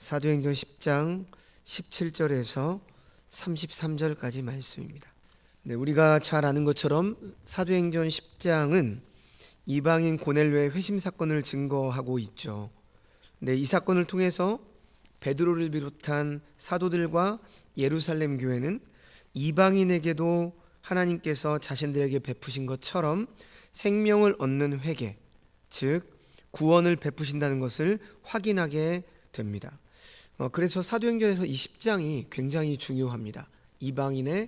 사도행전 10장 17절에서 33절까지 말씀입니다. 네, 우리가 잘 아는 것처럼 사도행전 10장은 이방인 고넬료의 회심 사건을 증거하고 있죠. 네, 이 사건을 통해서 베드로를 비롯한 사도들과 예루살렘 교회는 이방인에게도 하나님께서 자신들에게 베푸신 것처럼 생명을 얻는 회개, 즉 구원을 베푸신다는 것을 확인하게 됩니다. 그래서 사도행전에서 이 10장이 굉장히 중요합니다. 이방인이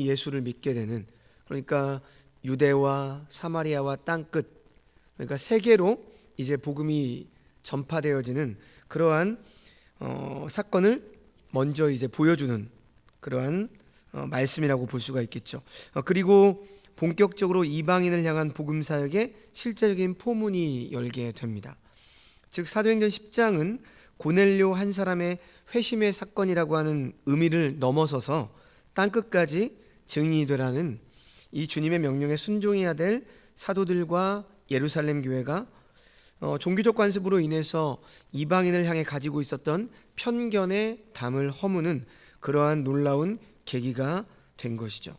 예수를 믿게 되는, 그러니까 유대와 사마리아와 땅끝, 그러니까 세계로 이제 복음이 전파되어지는 그러한 사건을 먼저 이제 보여주는 그러한 말씀이라고 볼 수가 있겠죠. 그리고 본격적으로 이방인을 향한 복음 사역의 실제적인 포문이 열게 됩니다. 즉 사도행전 10장은 고넬료 한 사람의 회심의 사건이라고 하는 의미를 넘어서서 땅끝까지 증인이 되라는 이 주님의 명령에 순종해야 될 사도들과 예루살렘 교회가 종교적 관습으로 인해서 이방인을 향해 가지고 있었던 편견의 담을 허무는 그러한 놀라운 계기가 된 것이죠.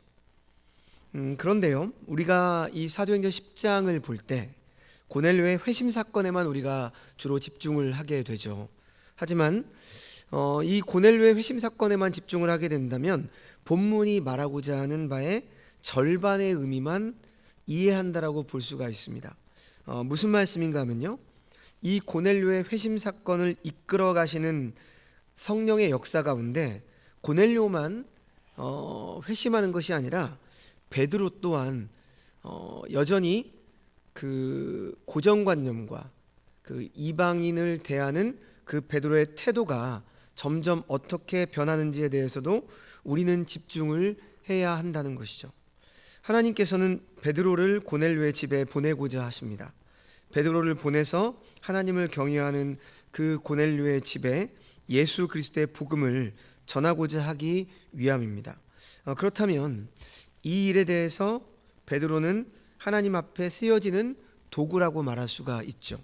그런데요, 우리가 이 사도행전 10장을 볼 때 고넬료의 회심 사건에만 우리가 주로 집중을 하게 되죠. 하지만 이 고넬료의 회심 사건에만 집중을 하게 된다면 본문이 말하고자 하는 바의 절반의 의미만 이해한다라고 볼 수가 있습니다. 무슨 말씀인가 하면요, 이 고넬료의 회심 사건을 이끌어 가시는 성령의 역사 가운데 고넬료만 회심하는 것이 아니라 베드로 또한 여전히 그 고정관념과 그 이방인을 대하는 그 베드로의 태도가 점점 어떻게 변하는지에 대해서도 우리는 집중을 해야 한다는 것이죠. 하나님께서는 베드로를 고넬료의 집에 보내고자 하십니다. 베드로를 보내서 하나님을 경외하는 그 고넬료의 집에 예수 그리스도의 복음을 전하고자 하기 위함입니다. 그렇다면 이 일에 대해서 베드로는 하나님 앞에 쓰여지는 도구라고 말할 수가 있죠.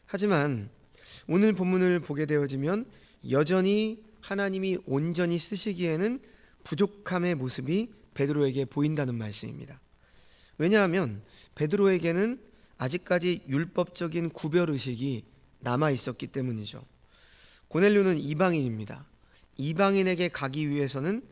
하지만 오늘 본문을 보게 되어지면 여전히 하나님이 온전히 쓰시기에는 부족함의 모습이 베드로에게 보인다는 말씀입니다. 왜냐하면 베드로에게는 아직까지 율법적인 구별의식이 남아 있었기 때문이죠. 고넬료는 이방인입니다. 이방인에게 가기 위해서는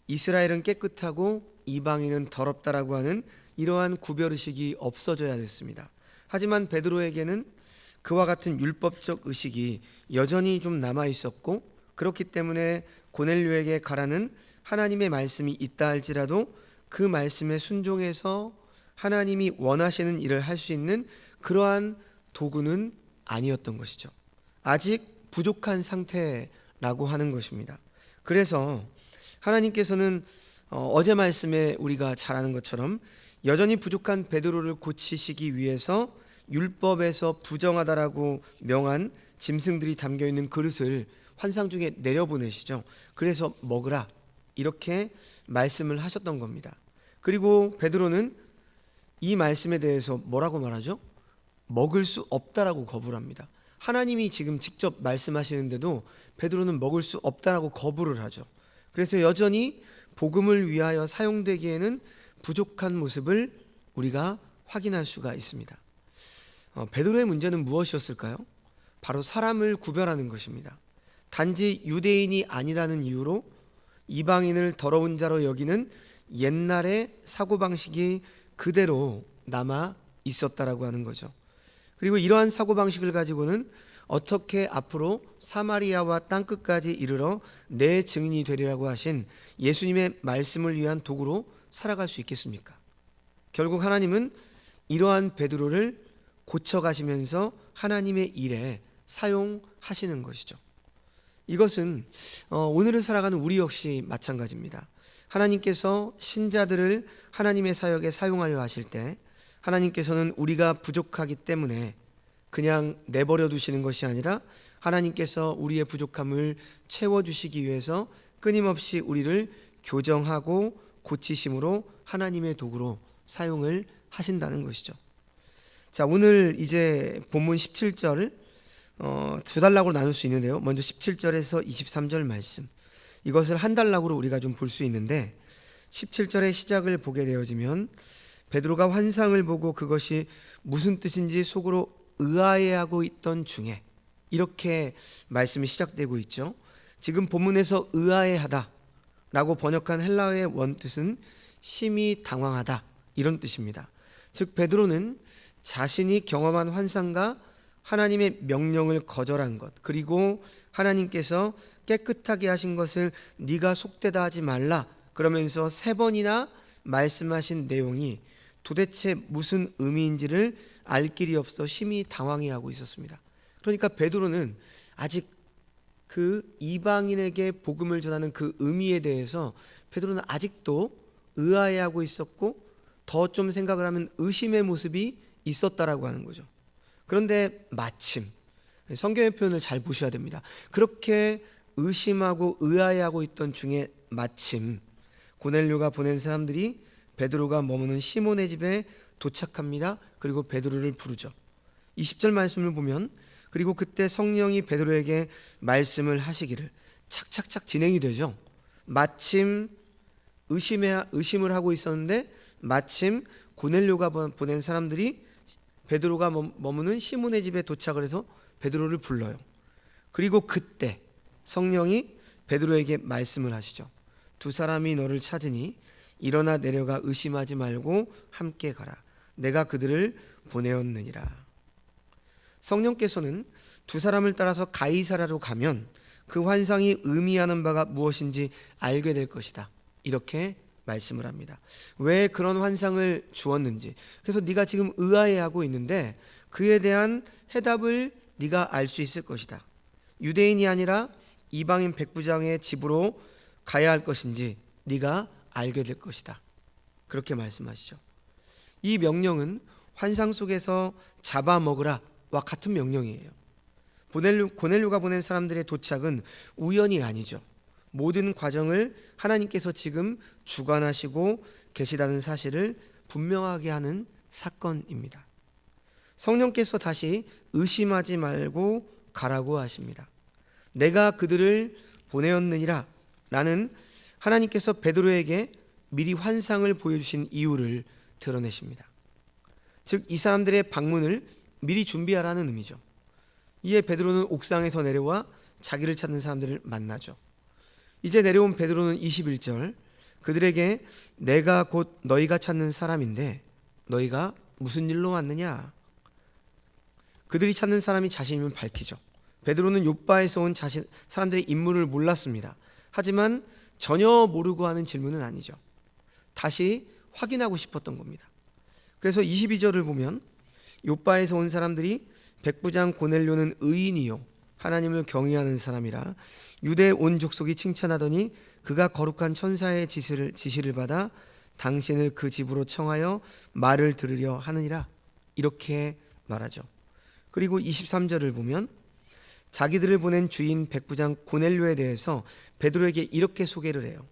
이스라엘은 깨끗하고 이방인은 더럽다라고 하는 이러한 구별의식이 없어져야 됐습니다. 하지만 베드로에게는 그와 같은 율법적 의식이 여전히 좀 남아 있었고, 그렇기 때문에 고넬료에게 가라는 하나님의 말씀이 있다 할지라도 그 말씀에 순종해서 하나님이 원하시는 일을 할 수 있는 그러한 도구는 아니었던 것이죠. 아직 부족한 상태라고 하는 것입니다. 그래서 하나님께서는 어제 말씀에 우리가 잘 아는 것처럼 여전히 부족한 베드로를 고치시기 위해서 율법에서 부정하다라고 명한 짐승들이 담겨있는 그릇을 환상 중에 내려보내시죠. 그래서 먹으라 이렇게 말씀을 하셨던 겁니다. 그리고 베드로는 이 말씀에 대해서 뭐라고 말하죠? 먹을 수 없다라고 거부를 합니다. 하나님이 지금 직접 말씀하시는데도 베드로는 먹을 수 없다라고 거부를 하죠. 그래서 여전히 복음을 위하여 사용되기에는 부족한 모습을 우리가 확인할 수가 있습니다. 베드로의 문제는 무엇이었을까요? 바로 사람을 구별하는 것입니다. 단지 유대인이 아니라는 이유로 이방인을 더러운 자로 여기는 옛날의 사고방식이 그대로 남아 있었다라고 하는 거죠. 그리고 이러한 사고방식을 가지고는 어떻게 앞으로 사마리아와 땅끝까지 이르러 내 증인이 되리라고 하신 예수님의 말씀을 위한 도구로 살아갈 수 있겠습니까? 결국 하나님은 이러한 베드로를 고쳐가시면서 하나님의 일에 사용하시는 것이죠. 이것은 오늘을 살아가는 우리 역시 마찬가지입니다. 하나님께서 신자들을 하나님의 사역에 사용하려 하실 때 하나님께서는 우리가 부족하기 때문에 그냥 내버려 두시는 것이 아니라 하나님께서 우리의 부족함을 채워주시기 위해서 끊임없이 우리를 교정하고 고치심으로 하나님의 도구로 사용을 하신다는 것이죠. 자, 오늘 이제 본문 17절 두 단락으로 나눌 수 있는데요. 먼저 17절에서 23절 말씀, 이것을 한 단락으로 우리가 좀 볼 수 있는데, 17절의 시작을 보게 되어지면 베드로가 환상을 보고 그것이 무슨 뜻인지 속으로 의아해하고 있던 중에, 이렇게 말씀이 시작되고 있죠. 지금 본문에서 의아해하다 라고 번역한 헬라어의 원뜻은 심히 당황하다, 이런 뜻입니다. 즉 베드로는 자신이 경험한 환상과 하나님의 명령을 거절한 것, 그리고 하나님께서 깨끗하게 하신 것을 네가 속되다 하지 말라 그러면서 3번이나 말씀하신 내용이 도대체 무슨 의미인지를 알 길이 없어 심히 당황해하고 있었습니다. 그러니까 베드로는 아직 그 이방인에게 복음을 전하는 그 의미에 대해서 베드로는 아직도 의아해하고 있었고, 더 좀 생각을 하면 의심의 모습이 있었다라고 하는 거죠. 그런데 마침, 성경의 표현을 잘 보셔야 됩니다. 그렇게 의심하고 의아해하고 있던 중에 마침 고넬료가 보낸 사람들이 베드로가 머무는 시몬의 집에 도착합니다. 그리고 베드로를 부르죠. 20절 말씀을 보면, 그리고 그때 성령이 베드로에게 말씀을 하시기를, 착착착 진행이 되죠. 마침 의심을 하고 있었는데 마침 고넬료가 보낸 사람들이 베드로가 머무는 시몬의 집에 도착을 해서 베드로를 불러요. 그리고 그때 성령이 베드로에게 말씀을 하시죠. 2 사람이 너를 찾으니 일어나 내려가 의심하지 말고 함께 가라. 내가 그들을 보내었느니라. 성령께서는 2 사람을 따라서 가이사랴로 가면 그 환상이 의미하는 바가 무엇인지 알게 될 것이다, 이렇게 말씀을 합니다. 왜 그런 환상을 주었는지, 그래서 네가 지금 의아해하고 있는데 그에 대한 해답을 네가 알 수 있을 것이다. 유대인이 아니라 이방인 백부장의 집으로 가야 할 것인지 네가 알게 될 것이다, 그렇게 말씀하시죠. 이 명령은 환상 속에서 잡아먹으라와 같은 명령이에요. 고넬료가 보낸 사람들의 도착은 우연이 아니죠. 모든 과정을 하나님께서 지금 주관하시고 계시다는 사실을 분명하게 하는 사건입니다. 성령께서 다시 의심하지 말고 가라고 하십니다. 내가 그들을 보내었느니라 라는 하나님께서 베드로에게 미리 환상을 보여주신 이유를 드러내십니다. 즉 이 사람들의 방문을 미리 준비하라는 의미죠. 이에 베드로는 옥상에서 내려와 자기를 찾는 사람들을 만나죠. 이제 내려온 베드로는 21절, 그들에게 내가 곧 너희가 찾는 사람인데 너희가 무슨 일로 왔느냐? 그들이 찾는 사람이 자신임을 밝히죠. 베드로는 욥바에서 온 사람들의 인물을 몰랐습니다. 하지만 전혀 모르고 하는 질문은 아니죠. 다시 확인하고 싶었던 겁니다. 그래서 22절을 보면 욥바에서 온 사람들이 백부장 고넬료는 의인이요 하나님을 경외하는 사람이라 유대 온 족속이 칭찬하더니 그가 거룩한 천사의 지시를 받아 당신을 그 집으로 청하여 말을 들으려 하느니라, 이렇게 말하죠. 그리고 23절을 보면 자기들을 보낸 주인 백부장 고넬료에 대해서 베드로에게 이렇게 소개를 해요.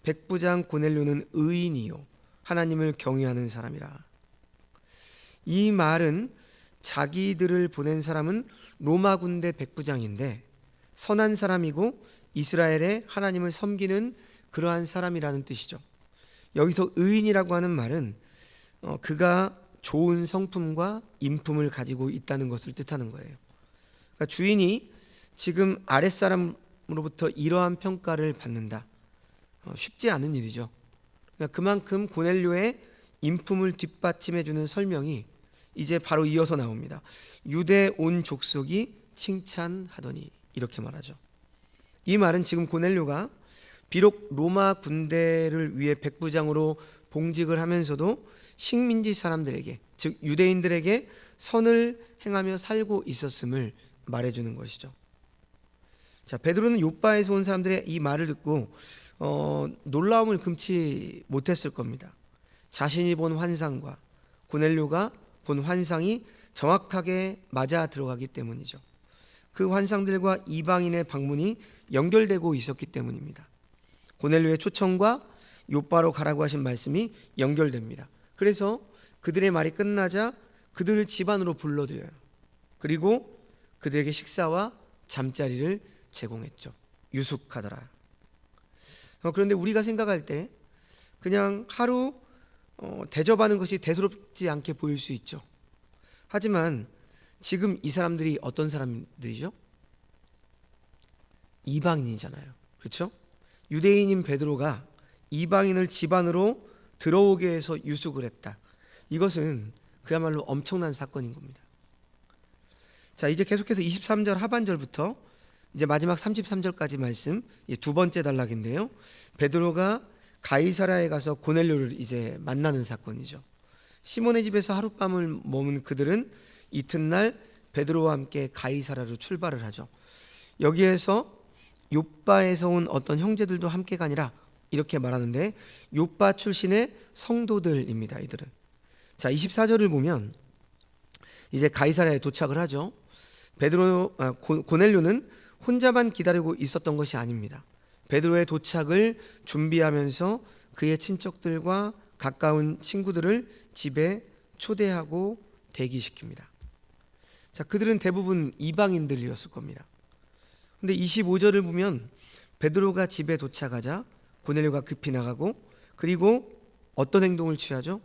백부장 고넬료는 의인이요 하나님을 경외하는 사람이라. 이 말은 자기들을 보낸 사람은 로마 군대 백부장인데 선한 사람이고 이스라엘의 하나님을 섬기는 그러한 사람이라는 뜻이죠. 여기서 의인이라고 하는 말은 그가 좋은 성품과 인품을 가지고 있다는 것을 뜻하는 거예요. 그러니까 주인이 지금 아랫사람으로부터 이러한 평가를 받는다, 쉽지 않은 일이죠. 그러니까 그만큼 고넬료의 인품을 뒷받침해 주는 설명이 이제 바로 이어서 나옵니다. 유대 온 족속이 칭찬하더니, 이렇게 말하죠. 이 말은 지금 고넬료가 비록 로마 군대를 위해 백부장으로 봉직을 하면서도 식민지 사람들에게, 즉 유대인들에게 선을 행하며 살고 있었음을 말해주는 것이죠. 자, 베드로는 욥바에서 온 사람들의 이 말을 듣고 놀라움을 금치 못했을 겁니다. 자신이 본 환상과 고넬료가 본 환상이 정확하게 맞아 들어가기 때문이죠. 그 환상들과 이방인의 방문이 연결되고 있었기 때문입니다. 고넬료의 초청과 욥바로 가라고 하신 말씀이 연결됩니다. 그래서 그들의 말이 끝나자 그들을 집 안으로 불러들여요. 그리고 그들에게 식사와 잠자리를 제공했죠. 유숙하더라. 그런데 우리가 생각할 때 그냥 하루 대접하는 것이 대수롭지 않게 보일 수 있죠. 하지만 지금 이 사람들이 어떤 사람들이죠? 이방인이잖아요. 그렇죠? 유대인인 베드로가 이방인을 집 안으로 들어오게 해서 유숙을 했다. 이것은 그야말로 엄청난 사건인 겁니다. 자, 이제 계속해서 23절 하반절부터 이제 마지막 33절까지 말씀, 두 번째 단락인데요. 베드로가 가이사랴에 가서 고넬료를 이제 만나는 사건이죠. 시몬의 집에서 하룻밤을 머문 그들은 이튿날 베드로와 함께 가이사랴로 출발을 하죠. 여기에서 욥바에서 온 어떤 형제들도 함께 가니라 이렇게 말하는데, 욥바 출신의 성도들입니다. 이들은. 자, 24절을 보면 이제 가이사랴에 도착을 하죠. 고넬료는 혼자만 기다리고 있었던 것이 아닙니다. 베드로의 도착을 준비하면서 그의 친척들과 가까운 친구들을 집에 초대하고 대기시킵니다. 자, 그들은 대부분 이방인들이었을 겁니다. 근데 25절을 보면 베드로가 집에 도착하자 고넬료가 급히 나가고, 그리고 어떤 행동을 취하죠?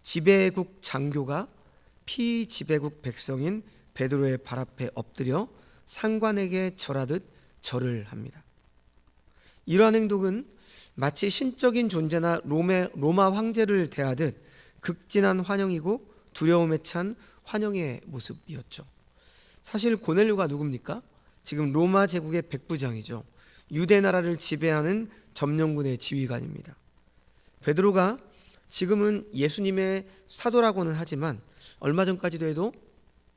지배국 장교가 피지배국 백성인 베드로의 발 앞에 엎드려 상관에게 절하듯 절을 합니다. 이러한 행동은 마치 신적인 존재나 로마 황제를 대하듯 극진한 환영이고 두려움에 찬 환영의 모습이었죠. 사실 고넬료가 누굽니까? 지금 로마 제국의 백부장이죠. 유대 나라를 지배하는 점령군의 지휘관입니다. 베드로가 지금은 예수님의 사도라고는 하지만 얼마 전까지도 해도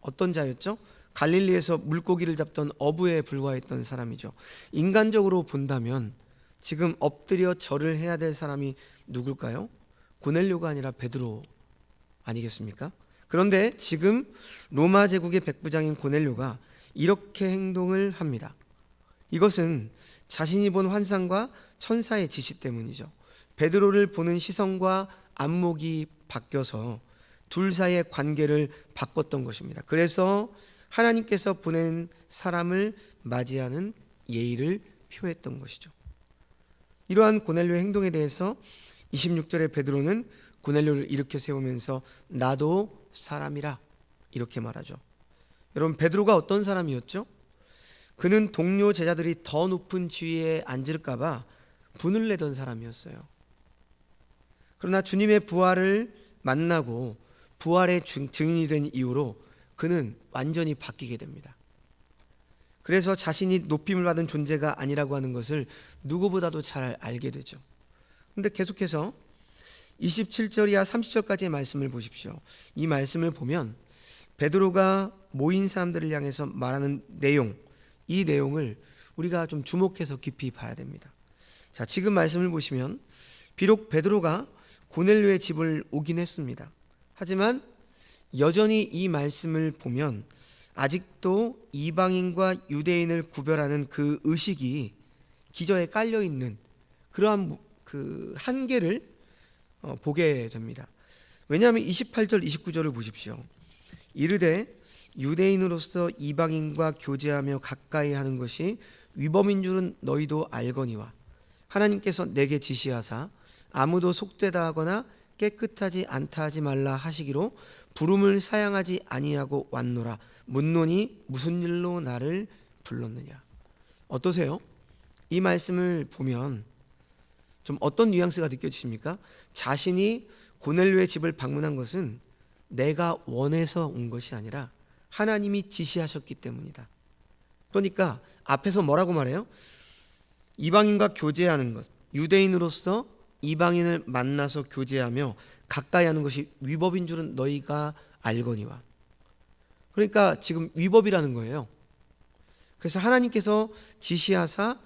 어떤 자였죠? 갈릴리에서 물고기를 잡던 어부에 불과했던 사람이죠. 인간적으로 본다면 지금 엎드려 절을 해야 될 사람이 누굴까요? 고넬료가 아니라 베드로 아니겠습니까? 그런데 지금 로마 제국의 백부장인 고넬료가 이렇게 행동을 합니다. 이것은 자신이 본 환상과 천사의 지시 때문이죠. 베드로를 보는 시선과 안목이 바뀌어서 둘 사이의 관계를 바꿨던 것입니다. 그래서 하나님께서 보낸 사람을 맞이하는 예의를 표했던 것이죠. 이러한 고넬료의 행동에 대해서 26절에 베드로는 고넬료를 일으켜 세우면서 나도 사람이라 이렇게 말하죠. 여러분, 베드로가 어떤 사람이었죠? 그는 동료 제자들이 더 높은 지위에 앉을까 봐 분을 내던 사람이었어요. 그러나 주님의 부활을 만나고 부활의 증인이 된 이후로 그는 완전히 바뀌게 됩니다. 그래서 자신이 높임을 받은 존재가 아니라고 하는 것을 누구보다도 잘 알게 되죠. 그런데 계속해서 27절 이하 30절까지의 말씀을 보십시오. 이 말씀을 보면 베드로가 모인 사람들을 향해서 말하는 내용, 이 내용을 우리가 좀 주목해서 깊이 봐야 됩니다. 자, 지금 말씀을 보시면 비록 베드로가 고넬료의 집을 오긴 했습니다. 하지만 여전히 이 말씀을 보면 아직도 이방인과 유대인을 구별하는 그 의식이 기저에 깔려 있는 그러한 그 한계를 보게 됩니다. 왜냐하면 28절 29절을 보십시오. 이르되 유대인으로서 이방인과 교제하며 가까이 하는 것이 위법인 줄은 너희도 알거니와 하나님께서 내게 지시하사 아무도 속되다 하거나 깨끗하지 않다 하지 말라 하시기로 부름을 사양하지 아니하고 왔노라. 묻노니 무슨 일로 나를 불렀느냐. 어떠세요? 이 말씀을 보면 좀 어떤 뉘앙스가 느껴지십니까? 자신이 고넬료의 집을 방문한 것은 내가 원해서 온 것이 아니라 하나님이 지시하셨기 때문이다. 그러니까 앞에서 뭐라고 말해요? 이방인과 교제하는 것, 유대인으로서 이방인을 만나서 교제하며 가까이 하는 것이 위법인 줄은 너희가 알거니와. 그러니까 지금 위법이라는 거예요. 그래서 하나님께서 지시하사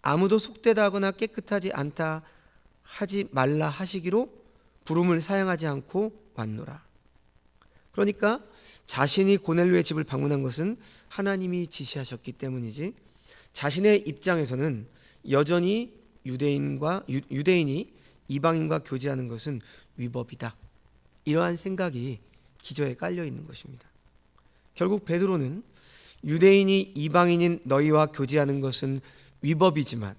아무도 속되다 하거나 깨끗하지 않다 하지 말라 하시기로 부름을 사양하지 않고 왔노라. 그러니까 자신이 고넬료의 집을 방문한 것은 하나님이 지시하셨기 때문이지 자신의 입장에서는 여전히 유대인이 이방인과 교제하는 것은 위법이다. 이러한 생각이 기저에 깔려 있는 것입니다. 결국 베드로는 유대인이 이방인인 너희와 교제하는 것은 위법이지만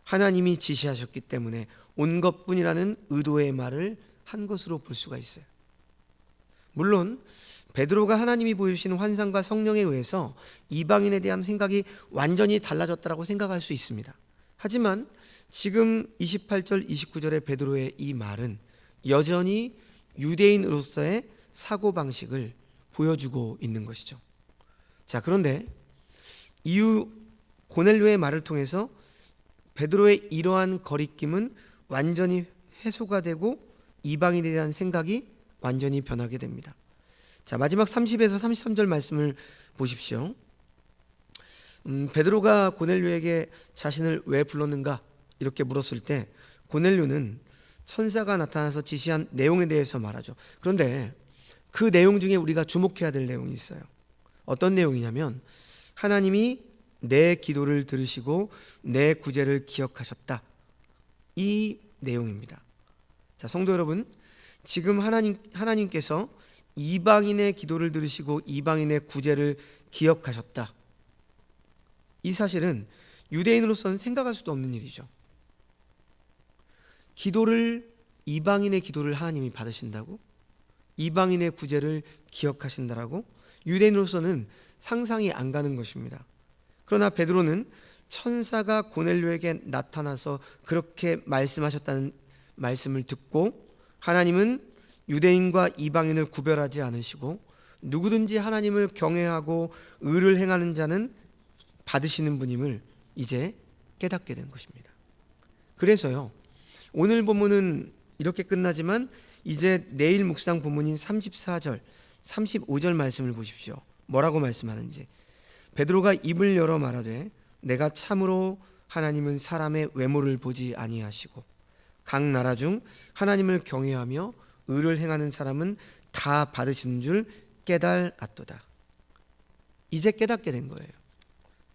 하나님이 지시하셨기 때문에 온 것뿐이라는 의도의 말을 한 것으로 볼 수가 있어요. 물론 베드로가 하나님이 보여주시는 환상과 성령에 의해서 이방인에 대한 생각이 완전히 달라졌다고 생각할 수 있습니다. 하지만 지금 28절 29절의 베드로의 이 말은 여전히 유대인으로서의 사고방식을 보여주고 있는 것이죠. 자, 그런데 이후 고넬료의 말을 통해서 베드로의 이러한 거리낌은 완전히 해소가 되고 이방인에 대한 생각이 완전히 변하게 됩니다. 자, 마지막 30에서 33절 말씀을 보십시오. 베드로가 고넬료에게 자신을 왜 불렀는가 이렇게 물었을 때 고넬료는 천사가 나타나서 지시한 내용에 대해서 말하죠. 그런데 그 내용 중에 우리가 주목해야 될 내용이 있어요. 어떤 내용이냐면 하나님이 내 기도를 들으시고 내 구제를 기억하셨다, 이 내용입니다. 자, 성도 여러분, 지금 하나님께서 이방인의 기도를 들으시고 이방인의 구제를 기억하셨다, 이 사실은 유대인으로서는 생각할 수도 없는 일이죠. 이방인의 기도를 하나님이 받으신다고? 이방인의 구제를 기억하신다라고? 유대인으로서는 상상이 안 가는 것입니다. 그러나 베드로는 천사가 고넬료에게 나타나서 그렇게 말씀하셨다는 말씀을 듣고 하나님은 유대인과 이방인을 구별하지 않으시고 누구든지 하나님을 경외하고 의를 행하는 자는 받으시는 분임을 이제 깨닫게 된 것입니다. 그래서요, 오늘 본문은 이렇게 끝나지만 이제 내일 묵상 본문인 34절 35절 말씀을 보십시오. 뭐라고 말씀하는지. 베드로가 입을 열어 말하되 내가 참으로 하나님은 사람의 외모를 보지 아니하시고 각 나라 중 하나님을 경외하며 의를 행하는 사람은 다 받으시는 줄 깨달았도다. 이제 깨닫게 된 거예요.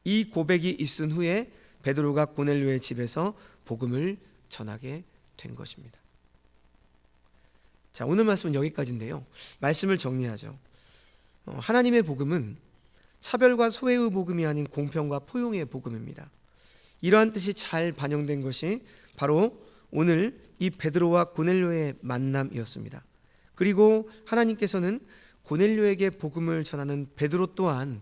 이 고백이 있은 후에 베드로가 고넬료의 집에서 복음을 전하게 된 것입니다. 자, 오늘 말씀은 여기까지인데요. 말씀을 정리하죠. 하나님의 복음은 차별과 소외의 복음이 아닌 공평과 포용의 복음입니다. 이러한 뜻이 잘 반영된 것이 바로 오늘 이 베드로와 고넬료의 만남이었습니다. 그리고 하나님께서는 고넬료에게 복음을 전하는 베드로 또한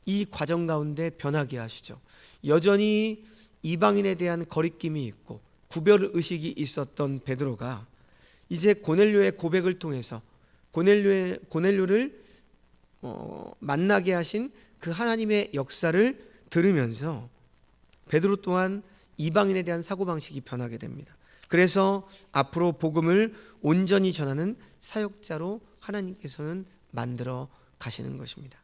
이 과정 가운데 변하게 하시죠. 여전히 이방인에 대한 거리낌이 있고 구별 의식이 있었던 베드로가 이제 고넬료의 고백을 통해서 고넬료를 만나게 하신 그 하나님의 역사를 들으면서 베드로 또한 이방인에 대한 사고방식이 변하게 됩니다. 그래서 앞으로 복음을 온전히 전하는 사역자로 하나님께서는 만들어 가시는 것입니다.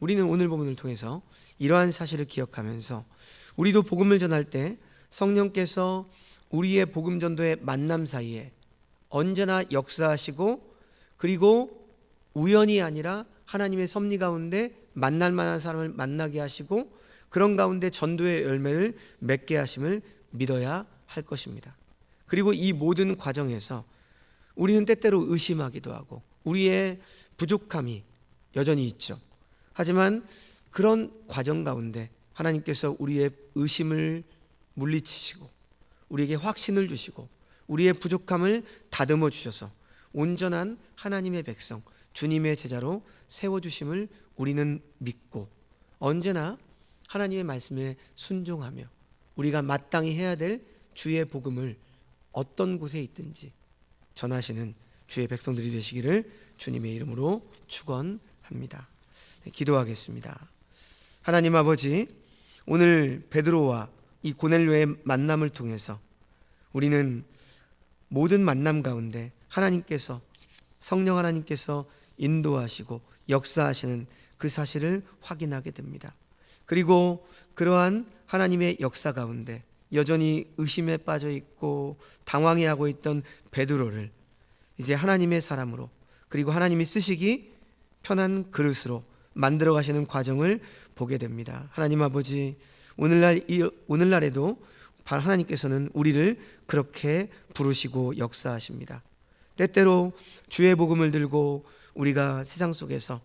우리는 오늘 본문을 통해서 이러한 사실을 기억하면서 우리도 복음을 전할 때 성령께서 우리의 복음 전도의 만남 사이에 언제나 역사하시고 그리고 우연이 아니라 하나님의 섭리 가운데 만날 만한 사람을 만나게 하시고 그런 가운데 전도의 열매를 맺게 하심을 믿어야 할 것입니다. 그리고 이 모든 과정에서 우리는 때때로 의심하기도 하고 우리의 부족함이 여전히 있죠. 하지만 그런 과정 가운데 하나님께서 우리의 의심을 물리치시고 우리에게 확신을 주시고 우리의 부족함을 다듬어 주셔서 온전한 하나님의 백성, 주님의 제자로 세워주심을 우리는 믿고 언제나 하나님의 말씀에 순종하며 우리가 마땅히 해야 될 주의 복음을 어떤 곳에 있든지 전하시는 주의 백성들이 되시기를 주님의 이름으로 축원합니다. 기도하겠습니다. 하나님 아버지, 오늘 베드로와 이 고넬료의 만남을 통해서 우리는 모든 만남 가운데 하나님께서 성령 하나님께서 인도하시고 역사하시는 그 사실을 확인하게 됩니다. 그리고 그러한 하나님의 역사 가운데 여전히 의심에 빠져 있고 당황해하고 있던 베드로를 이제 하나님의 사람으로 그리고 하나님이 쓰시기 편한 그릇으로 만들어 가시는 과정을 보게 됩니다. 하나님 아버지, 오늘날에도 바로 하나님께서는 우리를 그렇게 부르시고 역사하십니다. 때때로 주의 복음을 들고 우리가 세상 속에서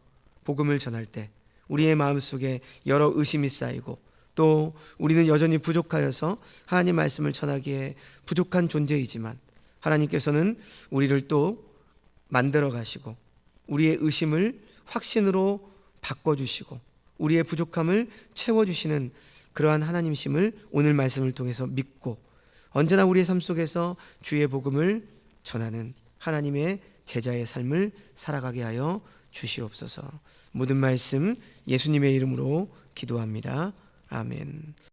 복음을 전할 때 우리의 마음속에 여러 의심이 쌓이고 또 우리는 여전히 부족하여서 하나님 말씀을 전하기에 부족한 존재이지만 하나님께서는 우리를 또 만들어 가시고 우리의 의심을 확신으로 바꿔주시고 우리의 부족함을 채워주시는 그러한 하나님심을 오늘 말씀을 통해서 믿고 언제나 우리의 삶 속에서 주의 복음을 전하는 하나님의 제자의 삶을 살아가게 하여 주시옵소서. 모든 말씀 예수님의 이름으로 기도합니다. 아멘.